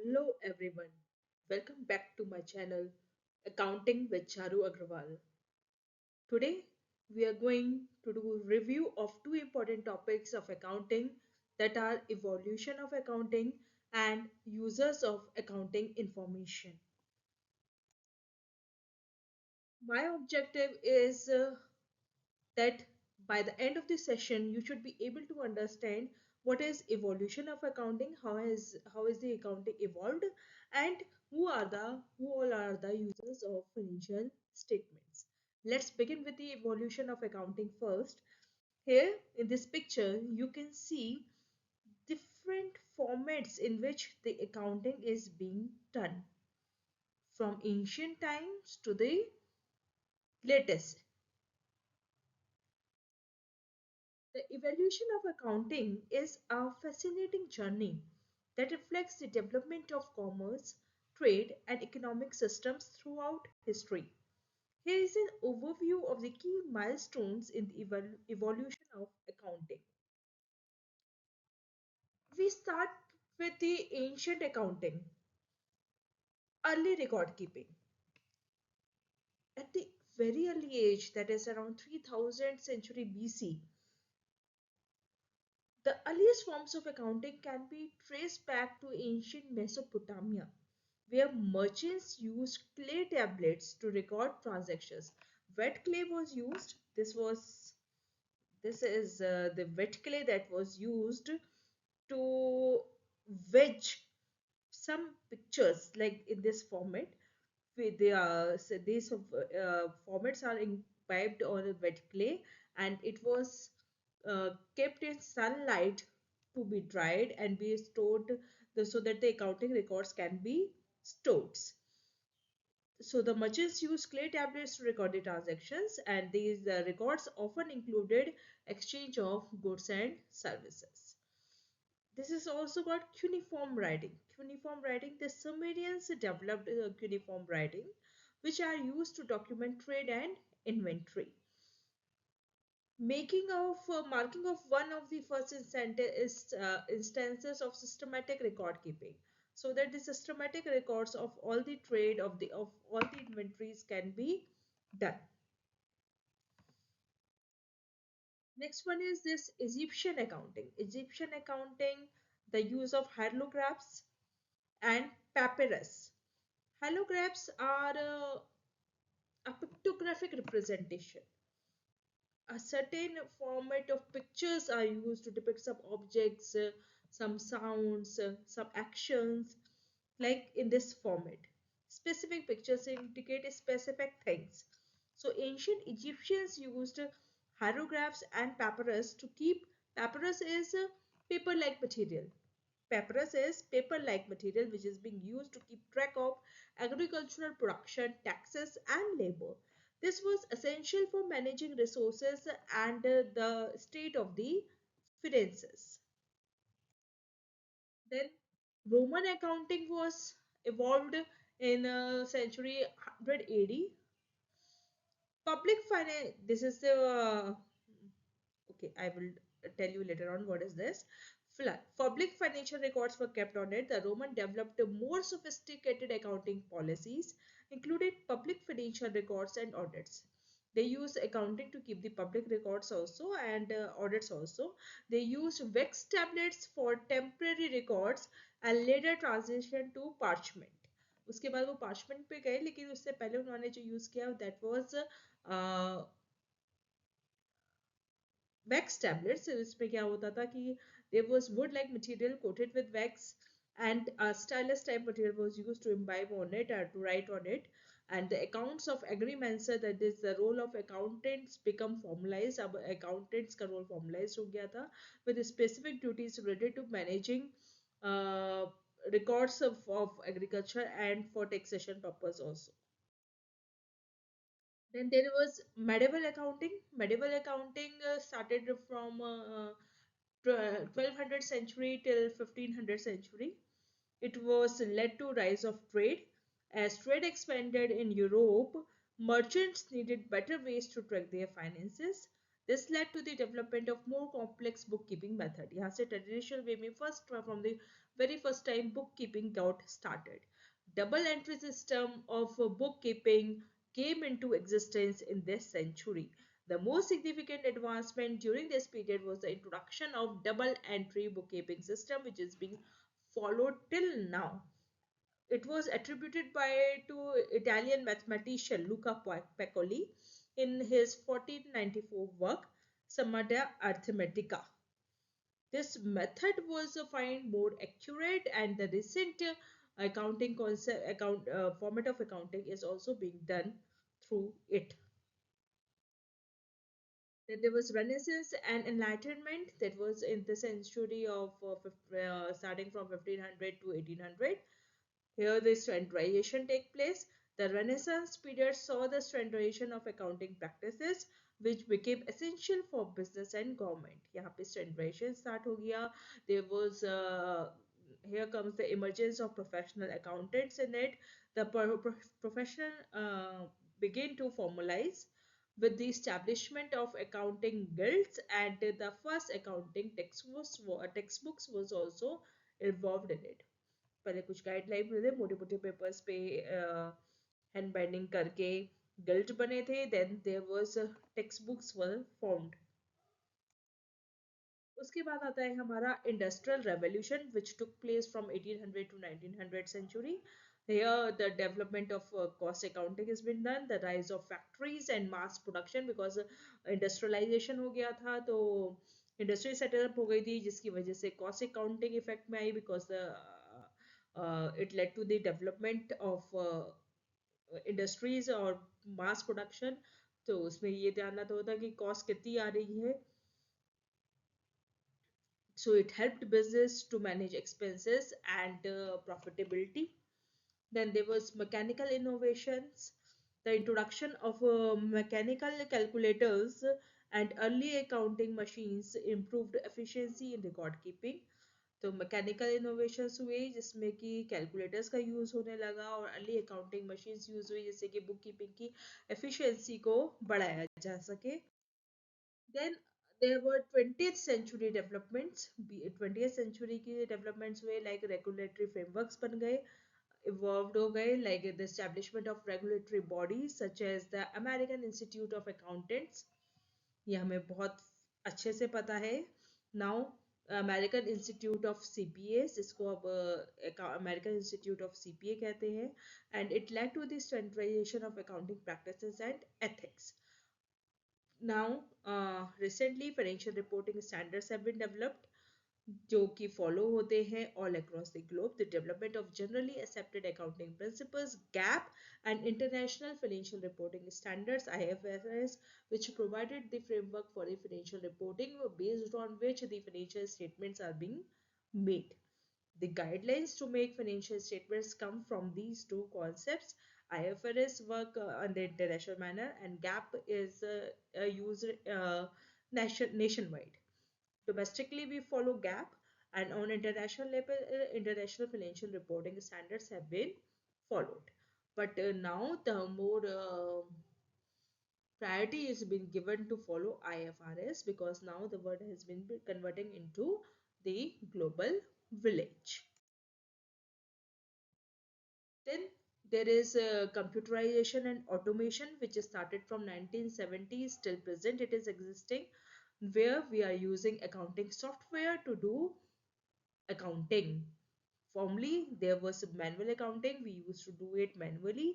Hello everyone, welcome back to my channel Accounting with Charu Agrawal. Today we are going to do a review of two important topics of accounting that are evolution of accounting and users of accounting information. My objective is that by the end of this session you should be able to understand what is evolution of accounting, how is the accounting evolved, and who all are the users of financial statements. Let's begin with the evolution of accounting first. Here in this picture you can see different formats in which the accounting is being done from ancient times to the latest. The evolution of accounting is a fascinating journey that reflects the development of commerce, trade, and economic systems throughout history. Here is an overview of the key milestones in the evolution of accounting. We start with the ancient accounting, early record keeping. At the very early age, that is around 3000 century BC, the earliest forms of accounting can be traced back to ancient Mesopotamia, where merchants used clay tablets to record transactions. Wet clay was used. This is the wet clay that was used to wedge some pictures like in this format. These formats are imbibed on a wet clay, and it was kept in sunlight to be dried and be stored so that the accounting records can be stored. So the merchants used clay tablets to record the transactions, and these records often included exchange of goods and services. This is also called cuneiform writing. Cuneiform writing, the Sumerians developed cuneiform writing, which are used to document trade and inventory. Marking of one of the first instances of systematic record keeping, so that the systematic records of all the trade of all the inventories can be done. Next one is this Egyptian accounting. Egyptian accounting, the use of hieroglyphs and papyrus. Hieroglyphs are a pictographic representation. A certain format of pictures are used to depict some objects, some sounds, some actions, like in this format. Specific pictures indicate specific things. So ancient Egyptians used hieroglyphs and papyrus to keep. Papyrus is paper-like material. Papyrus is paper-like material which is being used to keep track of agricultural production, taxes, and labor. This was essential for managing resources and the state of the finances. Then Roman accounting was evolved in century 100 AD. Public finance. This is the okay. I will tell you later on what is this. Public financial records were kept on it. The Roman developed more sophisticated accounting policies, including public financial records and audits. They used accounting to keep the public records also and audits also. They used wax tablets for temporary records and later transition to parchment. उसके बाद वो parchment पे गए, लेकिन उससे पहले उन्होंने जो use किया that was wax tablets. इसमें क्या होता था कि there was wood like material coated with wax, and a stylus type material was used to imbibe on it or to write on it. And the accounts of agrimancer, that is the role of accountants, become formalized. अब accountants का role formalized हो गया था with specific duties related to managing uh, records of agriculture and for taxation purpose also. Then there was medieval accounting. Medieval accounting started from 1200 century till 1500 century. It was led to rise of trade. As trade expanded in Europe, merchants needed better ways to track their finances. This led to the development of more complex bookkeeping method. यहाँ से traditional way में first from the very first time bookkeeping got started. Double entry system of bookkeeping came into existence in this century. The most significant advancement during this period was the introduction of double entry bookkeeping system, which is being followed till now. It was attributed by to Italian mathematician Luca Paccoli in his 1494 work Summa Arithmetica. This method was found more accurate, and the recent accounting concept format of accounting is also being done through it. Then there was Renaissance and Enlightenment, that was in the century of starting from 1500 to 1800. Here the standardization take place. The Renaissance period saw the standardization of accounting practices which became essential for business and government. यहाँ पे standardization start हो गया. There was here comes the emergence of professional accountants in it. The profession began to formalize with the establishment of accounting guilds, and the first accounting textbooks was also involved in it. पहले कुछ guideline थे मोटे मोटे papers पे hand binding करके guild बने थे. Then there was text books were formed. उसके बाद आता है हमारा industrial revolution which took place from 1800 to 1900 century. Here the development of cost accounting has been done, the rise of factories and mass production, because industrialization हो गया था तो industry setup हो गई थी जिसकी वजह से कॉस्ट अकाउंटिंग इफेक्ट में आई, because it led to the development of industries और मास प्रोडक्शन. तो उसमें ये ध्यान रखना होता है कि कॉस्ट कितनी आ रही है. So it helped business to manage expenses and profitability. Then there was mechanical innovations, the introduction of mechanical calculators and early accounting machines improved efficiency in record keeping. तो मैकेनिकल इनोवेशंस हुए जिसमें कि calculators का use होने लगा और early accounting machines use हुई जिससे कि बुक कीपिंग की एफिशिएंसी को बढ़ाया जा सके. Then there were 20th century developments. 20th century की developments हुए, like regulatory frameworks बन गए, evolved हो गए, like the establishment of regulatory bodies such as the American Institute of Accountants. ये हमें बहुत अच्छे से पता है. Now American Institute of CPA, जिसको अब अमेरिकन इंस्टीट्यूट ऑफ सीपीए कहते हैं, and it led to the standardisation of accounting practices and ethics. Now recently financial reporting standards have been developed जो कि फॉलो होते हैं all across the globe. The development of generally accepted accounting principles gap and international financial reporting standards IFRS, which provided the framework for the financial reporting based on which the financial statements are being made. The guidelines to make financial statements come from these two concepts. IFRS work on the international manner and GAAP is used nationwide. Domestically, we follow GAAP, and on international level, international financial reporting standards have been followed. But now the more priority is being given to follow IFRS, because now the world has been converting into the global village. Then there is computerization and automation, which started from 1970s till present. It is existing, where we are using accounting software to do accounting. Formerly, there was manual accounting. We used to do it manually.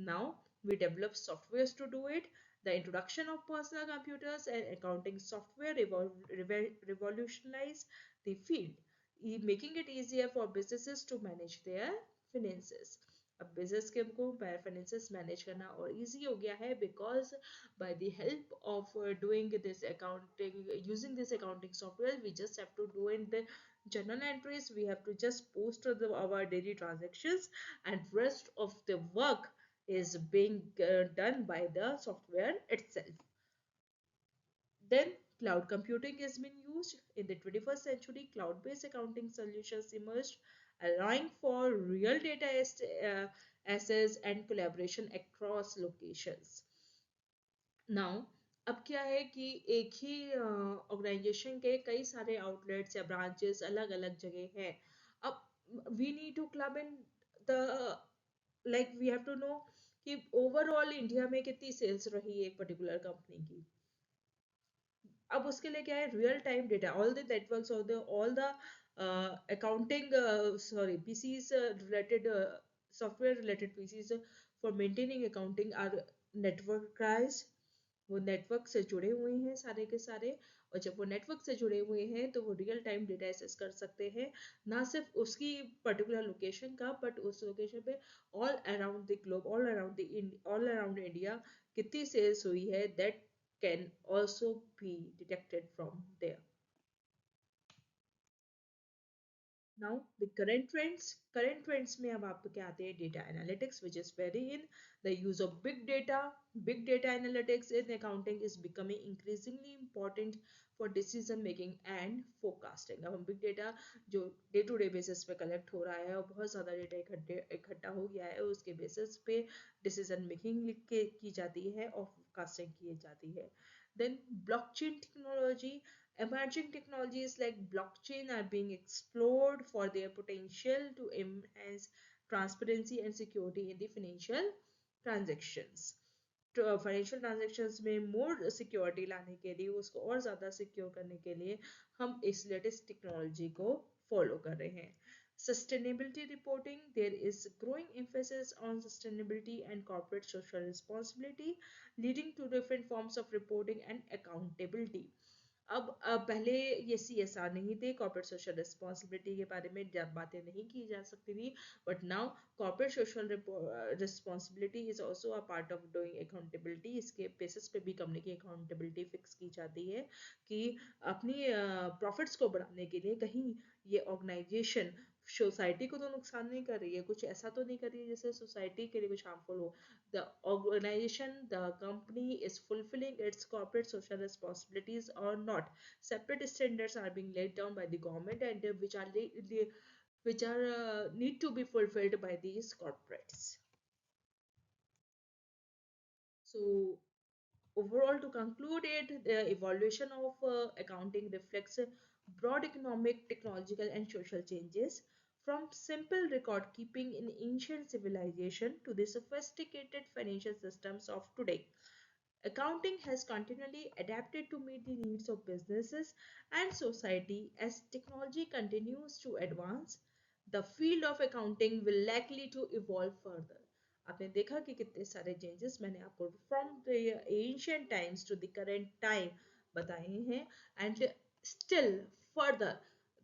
Now, we develop softwares to do it. The introduction of personal computers and accounting software revolutionized the field, making it easier for businesses to manage their finances. अब business के हमको finances manage करना और easy हो गया है, because by the help of doing this accounting, using this accounting software, we just have to do in the journal entries. We have to just post our daily transactions, and rest of the work is being done by the software itself. Then cloud computing has been used. In the 21st century, cloud-based accounting solutions emerged, allowing for real data access and collaboration across locations. Now अब क्या है कि एक ही organisation के कई सारे outlets या branches अलग अलग जगह हैं. अब we need to club in the, like we have to know कि ओवरऑल इंडिया में कितनी सेल्स रही एक पर्टिकुलर कंपनी की. अब उसके लिए क्या है, real time data, all the networks all the accounting sorry PCs related, software related PCs for maintaining accounting are networkise. वो नेटवर्क से जुड़े हुए हैं सारे के सारे, और जब वो नेटवर्क से जुड़े हुए हैं तो वो रियल टाइम डेटा एक्सेस कर सकते हैं, ना सिर्फ उसकी पर्टिकुलर लोकेशन का, बट उस लोकेशन पे all around the globe, all around India कितनी सेल्स हुई है, that can also be detected from there. Now the current trends में अब आपको क्या आते हैं, data analytics, which is very in the use of big data analytics in accounting is becoming increasingly important for decision making and forecasting. अब हम big data जो day to day basis पे कलेक्ट हो रहा है और बहुत ज़्यादा डेटा इकट्ठा हो गया है, उसके बेसिस पे डिसीजन मेकिंग की जाती है और फोरकास्टिंग की जाती है. Then blockchain technology. Emerging technologies like blockchain are being explored for their potential to enhance transparency and security in the financial transactions. तो फाइनेंशियल ट्रांजेक्शन्स में मोर सिक्योरिटी लाने के लिए, उसको और ज़्यादा सिक्योर करने के लिए हम इस लेटेस्ट टेक्नोलॉजी को फॉलो कर रहे हैं. Sustainability reporting. There is growing emphasis on sustainability and corporate social responsibility, leading to different forms of reporting and accountability. अब पहले ये CSR नहीं थे, कॉर्पोरेट सोशल रिस्पॉन्सिबिलिटी के बारे में जब बातें नहीं की जा सकती थी, but now corporate social responsibility is also a part of doing accountability. इसके बेसिस पे भी कंपनी की अकाउंटेबिलिटी फिक्स की जाती है कि अपनी प्रॉफिट्स को बढ़ाने के लिए कहीं ये ऑर्गेनाइजेशन सोसाइटी को तो नुकसान नहीं कर रही है, कुछ ऐसा तो नहीं कर रही है जैसे सोसाइटी के लिए कुछ हार्मफुल हो. The organization, the company is fulfilling its corporate social responsibilities or not. Separate standards are being laid down by the government, and which are need to be fulfilled by these corporates. So overall, to conclude it, the evolution of accounting reflects broad economic, technological, and social changes, from simple record keeping in ancient civilization to the sophisticated financial systems of today. Accounting has continually adapted to meet the needs of businesses and society. As technology continues to advance, the field of accounting will likely to evolve further. आपने देखा कि कितने सारे changes मैंने आपको from the ancient times to the current time बताए हैं, and still further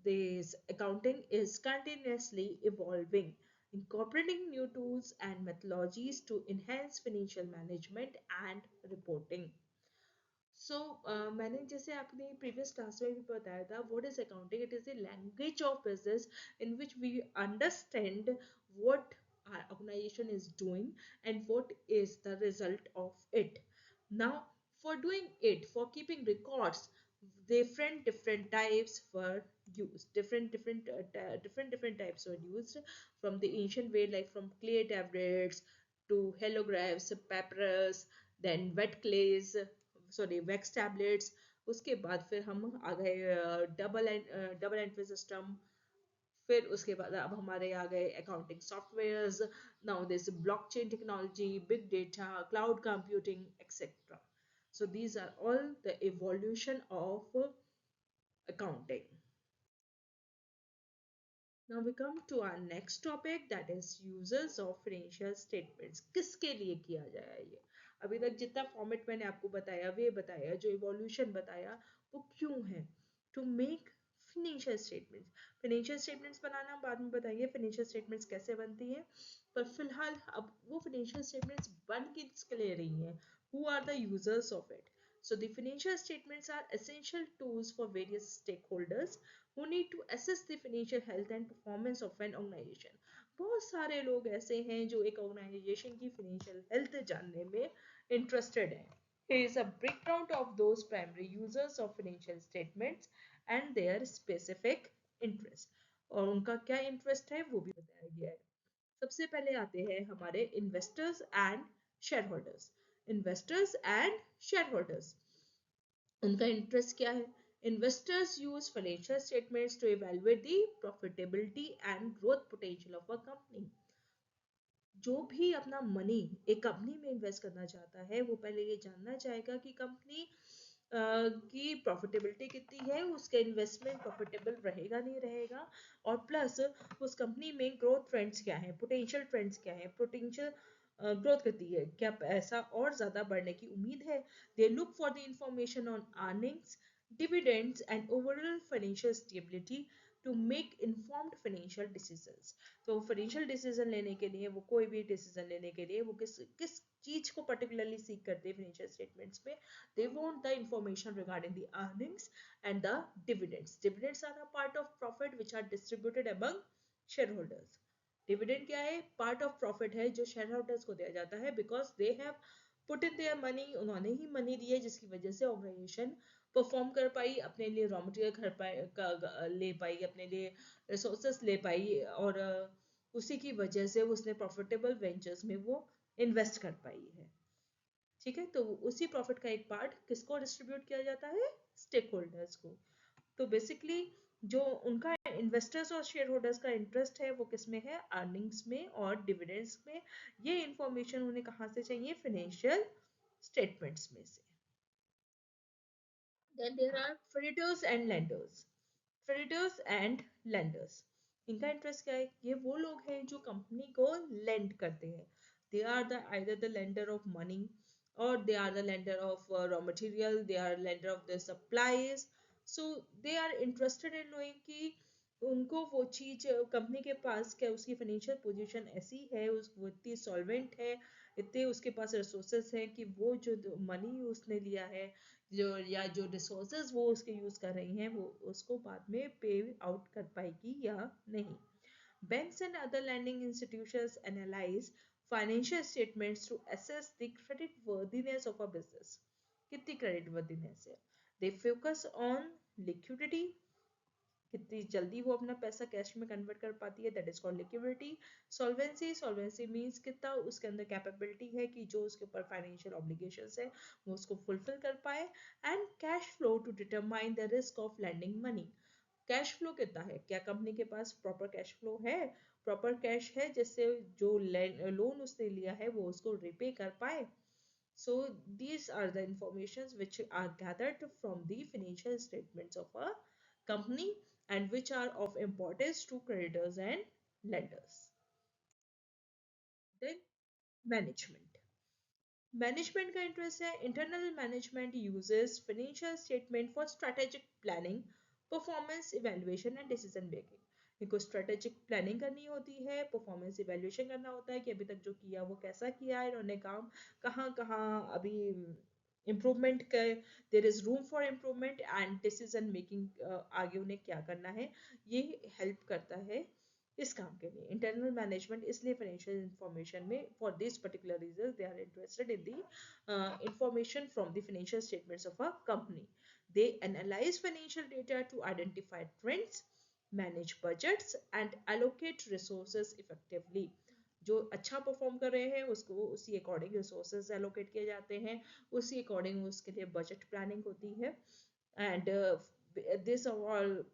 this accounting is continuously evolving, incorporating new tools and methodologies to enhance financial management and reporting. So मैंने जैसे अपनी प्रीवियस क्लास में भी बताया था, what is accounting, it is the language of business in which we understand what our organization is doing and what is the result of it. Now for doing it, for keeping records, different types were used, different types were used from the ancient way, like from clay tablets to heliographs, papyrus, then wet clays, sorry wax tablets. उसके बाद फिर हम आ गए double entry system. फिर उसके बाद अब हमारे आ गए accounting softwares. Now this blockchain technology, big data, cloud computing, etcetera. So these are all the evolution of accounting. Now we come to our next topic, that is users of financial statements. किसके लिए किया जाए ये? अभी तक जितना format मैंने आपको बताया, वे बताया, जो इवोल्यूशन बताया, वो क्यों है? To make financial statements. Financial statements बनाना बाद में बताएंगे फिनेंशियल स्टेटमेंट्स कैसे बनती है, पर फिलहाल अब वो फिनेंशियल स्टेटमेंट्स बन किसके लिए रही हैं? Who are the users of it? So the financial statements are essential tools for various stakeholders who need to assess the financial health and performance of an organization. बहुत सारे लोग ऐसे हैं जो एक ऑर्गेनाइजेशन की फाइनेंशियल हेल्थ जानने में इंटरेस्टेड हैं. Here is a breakdown of those primary users of financial statements and their specific interest. और उनका क्या इंटरेस्ट है वो भी बताया गया है. सबसे पहले आते हैं हमारे investors and share holders. Investors and share holders, उनका इंटरेस्ट क्या है? Investors use financial statements to evaluate the profitability and growth potential of a company. जो भी अपना मनी एक कंपनी में इन्वेस्ट करना चाहता है वो पहले ये जानना चाहेगा कि कंपनी की प्रॉफिटेबिलिटी कितनी है, उसका इन्वेस्टमेंट प्रॉफिटेबल रहेगा नहीं रहेगा, और प्लस उस कंपनी में ग्रोथ ट्रेंड्स क्या है, पोटेंशियल ट्रेंड्स क्या है, पोटेंशियल ग्रोथ कितनी है, क्या पैसा और ज्यादा बढ़ने की उम्मीद है. They look for the information on earnings, dividends and overall financial stability to make informed financial decisions. तो फाइनेंशियल डिसीजन लेने के लिए, वो कोई भी डिसीजन लेने के लिए वो किस किस चीज को पर्टिकुलरली सीख करते हैं फाइनेंशियल स्टेटमेंट्स में. They want the information regarding the earnings and the dividends. Dividends are a part of profit which are distributed among share holders. Dividend क्या है? पार्ट ऑफ प्रॉफिट है जो शेयर होल्डर्स को दिया जाता है because they have put in their money. उन्होंने ही money दी है जिसकी वजह से ऑर्गेनाइजेशन परफॉर्म कर पाई, अपने लिए रॉ मटेरियल घर पाए ले पाई, अपने लिए रिसोर्सेस ले पाई, और उसी की वजह से उसने प्रॉफिटेबल वेंचर्स में वो इन्वेस्ट कर पाई है. ठीक है, तो उसी प्रॉफिट का एक पार्ट किसको डिस्ट्रीब्यूट किया जाता है? स्टेक होल्डर्स को. तो बेसिकली जो उनका इन्वेस्टर्स और शेयर होल्डर्स का इंटरेस्ट है वो किस में है? अर्निंग्स में और डिविडेंड्स में. ये इंफॉर्मेशन उन्हें कहाँ से चाहिए? फाइनेंशियल स्टेटमेंट्स में से. Then there are creditors and lenders. Creditors and lenders. इनका इंटरेस्ट क्या है? ये वो लोग हैं जो कंपनी को लेंड करते हैं. They are the either the lender of money or they are the lender of raw material. They are lender of the supplies. So they are interested in knowing कि उनको वो चीज कंपनी के पास क्या उसकी फाइनेंशियल पोजीशन ऐसी है, वो इतनी सॉल्वेंट है, इतने उसके पास रिसोर्सेज हैं कि वो जो मनी उसने लिया है जो या जो रिसोर्सेज वो उसके यूज कर रही हैं वो उसको बाद में पे आउट कर पाएगी या नहीं. Banks and other lending institutions analyze financial statements to assess the credit worthiness of a business. कितनी credit worthiness है? They focus on liquidity, कितनी जल्दी वो अपना पैसा कैश में कन्वर्ट कर पाती है, that is called liquidity. Solvency, solvency means कितना उसके अंदर कैपेबिलिटी है कि जो उसके ऊपर फाइनेंशियल ऑब्लिगेशंस है वो उसको फुलफिल कर पाए. And cash flow to determine the risk of lending money. Cash flow कितना है, क्या कंपनी के पास प्रॉपर कैश फ्लो है, प्रॉपर कैश है जिससे जो लोन उसने लिया है वो उसको रिपे कर पाए. So these are the informations which are gathered from the financial statements of a company and which are of importance to creditors and lenders. Then management. Management का interest है. Internal management uses financial statement for strategic planning, performance evaluation and decision making. इनको strategic planning करनी होती है, performance evaluation करना होता है कि अभी तक जो किया वो कैसा किया है, इन्होंने काम कहाँ कहाँ अभी इम्प्रूवमेंट कर, there is room for improvement and decision making आगे उन्हें क्या करना है, ये हेल्प करता है इस काम के लिए. इंटरनल मैनेजमेंट इसलिए फाइनेंशियल इंफॉर्मेशन में for this particular reason they are interested in the information from the financial statements of a company. They analyse financial data to identify trends, manage budgets and allocate resources effectively. जो अच्छा perform कर रहे हैं उसको उसी according resources allocate किए जाते हैं, उसी अकॉर्डिंग उसके लिए बजट प्लानिंग होती है. And this all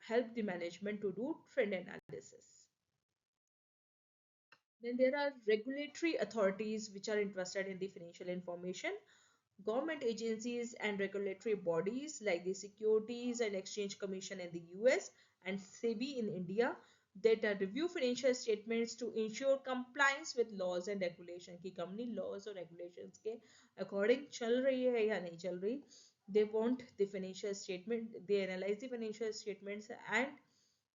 help the management to do trend analysis. Then there are regulatory authorities which are interested in the financial information. Government agencies and regulatory bodies like the Securities and Exchange Commission in the US and SEBI in India that review financial statements to ensure compliance with laws and regulation. कि company laws और regulations के according चल रही है या नहीं चल रही. They want the financial statement, they analyze the financial statements and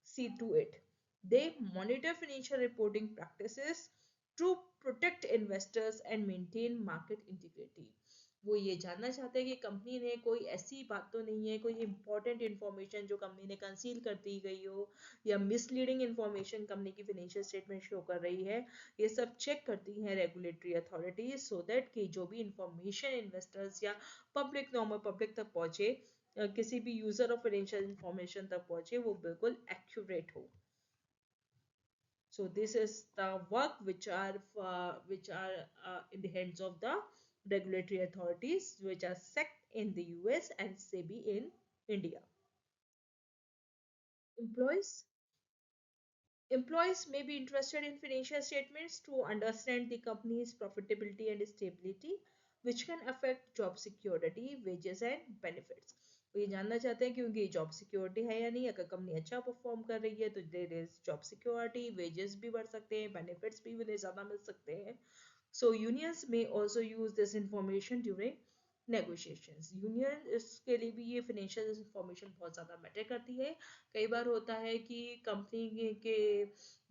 see to it. They monitor financial reporting practices to protect investors and maintain market integrity. वो ये जानना चाहते हैं कि कंपनी ने कोई ऐसी बात तो नहीं है, कोई इंपॉर्टेंट इंफॉर्मेशन जो कंपनी ने कंसील कर दी गई हो या मिसलीडिंग इंफॉर्मेशन कंपनी की फाइनेंशियल स्टेटमेंट शो कर रही है. ये सब चेक करती हैं रेगुलेटरी अथॉरिटीज सो दैट कि जो भी इंफॉर्मेशन इन्वेस्टर्स या पब्लिक नॉर्मल पब्लिक तक पहुंचे, किसी भी यूजर ऑफ फाइनेंशियल इंफॉर्मेशन तक पहुंचे, वो बिल्कुल एक्यूरेट हो. So this is the work which are in the hands of the regulatory authorities which are SEC in the US and SEBI in India. Employees Employees may be interested in financial statements to understand the company's profitability and stability, which can affect job security, wages and benefits. वो ये जानना चाहते हैं कि उनकी job security है या नहीं. अगर कंपनी अच्छा परफॉर्म कर रही है तो there is job security, wages भी बढ़ सकते हैं, बेनिफिट्स भी उन्हें ज़्यादा मिल सकते हैं. So unions may also use this information during negotiations. Union इसके लिए भी ये फाइनेंशियल इंफॉर्मेशन बहुत ज़्यादा मैटर करती है. कई बार होता है कि कंपनी के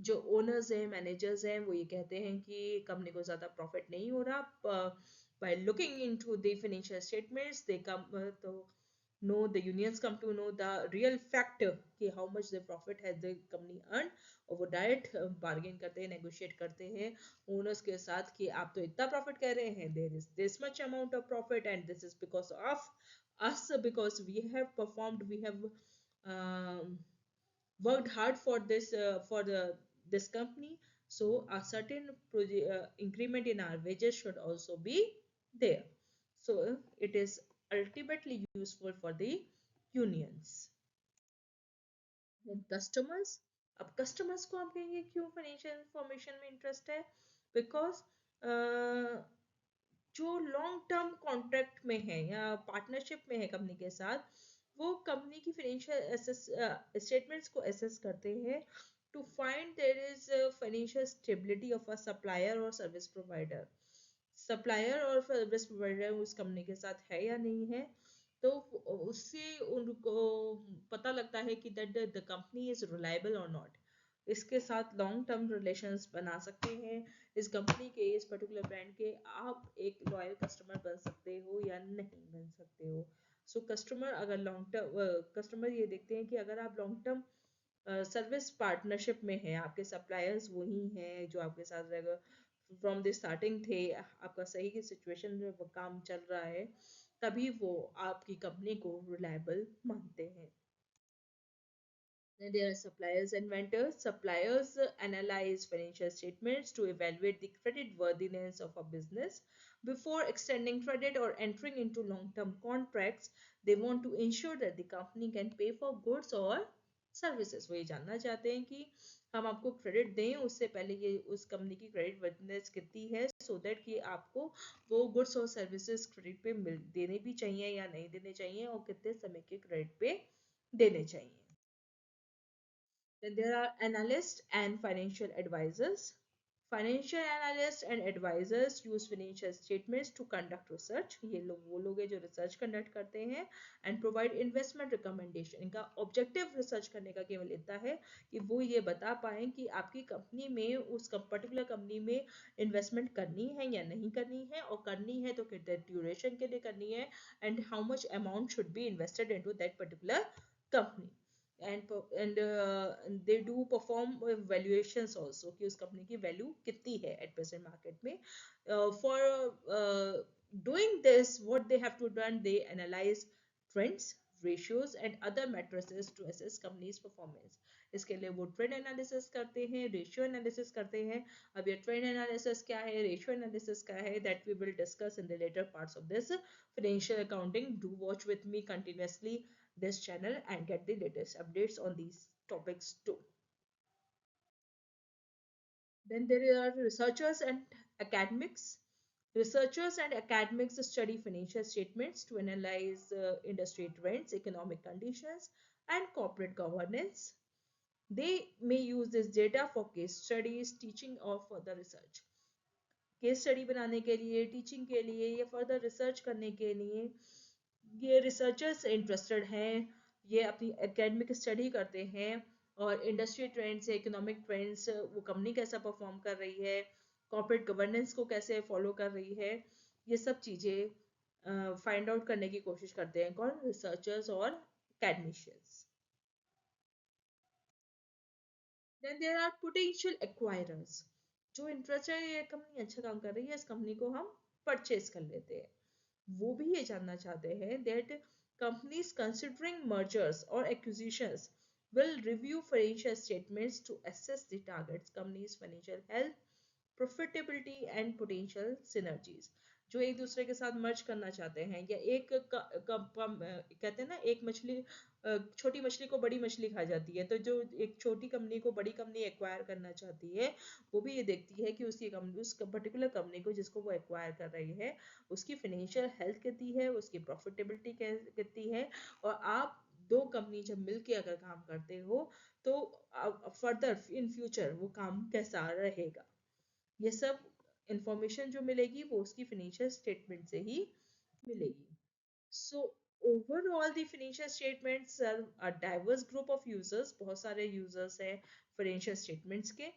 जो ओनर्स हैं, मैनेजर्स हैं, वो ये कहते हैं कि कंपनी को ज़्यादा प्रॉफिट नहीं हो रहा. By looking into the financial statements, they come तो know the unions come to know the real fact कि how much the profit has the company earned. और वो डायरेक्ट बार्गेन करते हैं, नेगोशिएट करते हैं ओनर्स के साथ कि आप तो इतना प्रॉफिट कह रहे हैं, there is this much amount of profit and this is because of us, because we have performed, we have worked hard for this company, so a certain increment in our wages should also be there. So it is ultimately useful for the unions. Customers अब customers को हम कहेंगे क्यों financial information में interest है. Because जो long term contract में है या पार्टनरशिप में है कंपनी के साथ, वो कंपनी की फाइनेंशियल स्टेटमेंट्स को एसेस करते हैं to find there is financial stability of a supplier और सर्विस प्रोवाइडर. सप्लायर और सर्विस प्रोवाइडर उस कंपनी के साथ है या नहीं है, तो उससे उनको पता लगता है कि that the company is reliable और नॉट. इसके साथ लॉन्ग टर्म रिलेशंस बना सकते हैं. इस कंपनी के, इस पर्टिकुलर ब्रांड के आप एक लॉयल कस्टमर बन सकते हो या नहीं बन सकते हो. सो कस्टमर अगर लॉन्ग टर्म कस्टमर ये देखते हैं कि अगर आप लॉन्ग टर्म सर्विस पार्टनरशिप में है, आपके सप्लायर्स वही हैं जो आपके साथ फ्रॉम द स्टार्टिंग थे, आपका सही की सिचुएशन में वो काम चल रहा है, तभी वो आपकी कंपनी को रिलायबल मानते हैं. Then there are suppliers and vendors. Suppliers analyze financial statements to evaluate the credit worthiness of a business. Before extending credit or entering into long-term contracts, they want to ensure that the company can pay for goods or services. वो ये जानना चाहते हैं कि हम आपको credit दें, उससे पहले ये उस कंपनी की क्रेडिट वर्थिनेस कितनी है, सो दैट कि आपको वो गुड्स और सर्विसेज क्रेडिट पे देने भी चाहिए या नहीं देने चाहिए, और कितने समय के क्रेडिट पे देने चाहिए. Then there are analysts and financial advisors. Financial analysts and advisors use financial statements to conduct research. ये लोग वो लोग हैं जो रिसर्च कंडक्ट करते हैं and provide investment recommendation. इनका ऑब्जेक्टिव रिसर्च करने का केवल इतना है कि वो ये बता पाए कि आपकी कंपनी में, उस पर्टिकुलर कंपनी में इन्वेस्टमेंट करनी है या नहीं करनी है, और करनी है तो कितने ड्यूरेशन के लिए करनी है, and how much amount should be invested into that particular company. And they do perform valuations also कि उस कंपनी की वैल्यू कितनी है at present market में. For doing this, what they have to done, they analyze trends, ratios and other matrices to assess company's performance. इसके लिए वो trend analysis करते हैं, रेशियो एनालिसिस करते हैं. अब ये ट्रेंड एनालिसिस क्या है, रेशियो एनालिसिस क्या है, that we will discuss in the later parts of this financial accounting. Do watch with me continuously this channel and get the latest updates on these topics too. Then there are researchers and academics. Researchers and academics study financial statements to analyze industry trends, economic conditions, and corporate governance. They may use this data for case studies, teaching, or further research. Case study बनाने के लिए, teaching के लिए या further research करने के लिए ये रिसर्चर्स इंटरेस्टेड हैं. ये अपनी एकेडमिक स्टडी करते हैं और इंडस्ट्री ट्रेंड्स, इकोनॉमिक ट्रेंड्स, वो कंपनी कैसा परफॉर्म कर रही है, कॉर्पोरेट गवर्नेंस को कैसे फॉलो कर रही है, ये सब चीज़ें फाइंड आउट करने की कोशिश करते हैं कौन, रिसर्चर्स और academicians. Then there are potential acquirers. जो इंटरेस्ट है, ये कंपनी अच्छा काम कर रही है, इस कंपनी को हम परचेज कर लेते हैं. वो भी ये जानना चाहते हैं that companies considering mergers or acquisitions will review financial statements to assess the target's company's financial health, profitability and potential synergies. जो एक दूसरे के साथ मर्ज करना चाहते हैं, या एक कहते हैं ना, एक मछली, छोटी मछली को बड़ी मछली खा जाती है, तो जो एक छोटी कंपनी को बड़ी कंपनी एक्वायर करना चाहती है, वो भी ये देखती है कि उसकी कंपनी, उस पर्टिकुलर कंपनी को जिसको वो एक्वायर कर रही है, उसकी फाइनेंशियल हेल्थ कितनी है, उसकी प्रॉफिटेबिलिटी कितनी है, और आप दो कंपनी जब मिलके अगर काम करते हो तो फर्दर इन फ्यूचर वो काम कैसा रहेगा, ये सब इंफॉर्मेशन जो मिलेगी वो उसकी फाइनेंशियल स्टेटमेंट से ही मिलेगी. So overall the financial statements serve a diverse group of users. बहुत सारे users हैं financial statements के,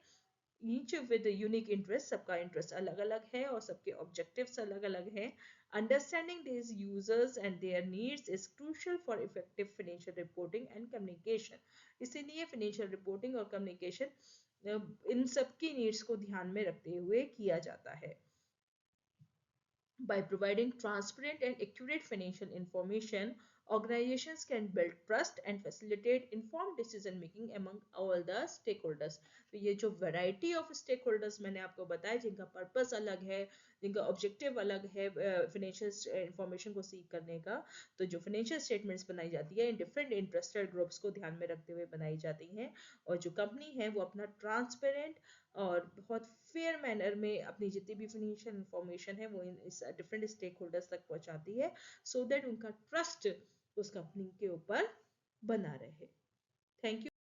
each with a unique interest. सबका interest अलग अलग है और सबके objectives अलग अलग हैं. Understanding these users and their needs is crucial for effective financial reporting and communication. इसीलिए financial reporting और communication इन सबकी needs को ध्यान में रखते हुए किया जाता है. By providing transparent and accurate financial information, organizations can build trust and facilitate informed decision making among all the stakeholders. तो ये जो variety of stakeholders मैंने आपको बताया, जिनका purpose अलग है, जिनका objective अलग है financial information को seek करने का, तो जो financial statements बनाई जाती है इन different interested groups को ध्यान में रखते हुए बनाई जाती हैं, और जो company है वो अपना transparent और बहुत फेयर मैनर में अपनी जितनी भी फाइनेंशियल इंफॉर्मेशन है वो इस डिफरेंट स्टेक होल्डर्स तक पहुंचाती है, सो दैट उनका ट्रस्ट उस कंपनी के ऊपर बना रहे. Thank you.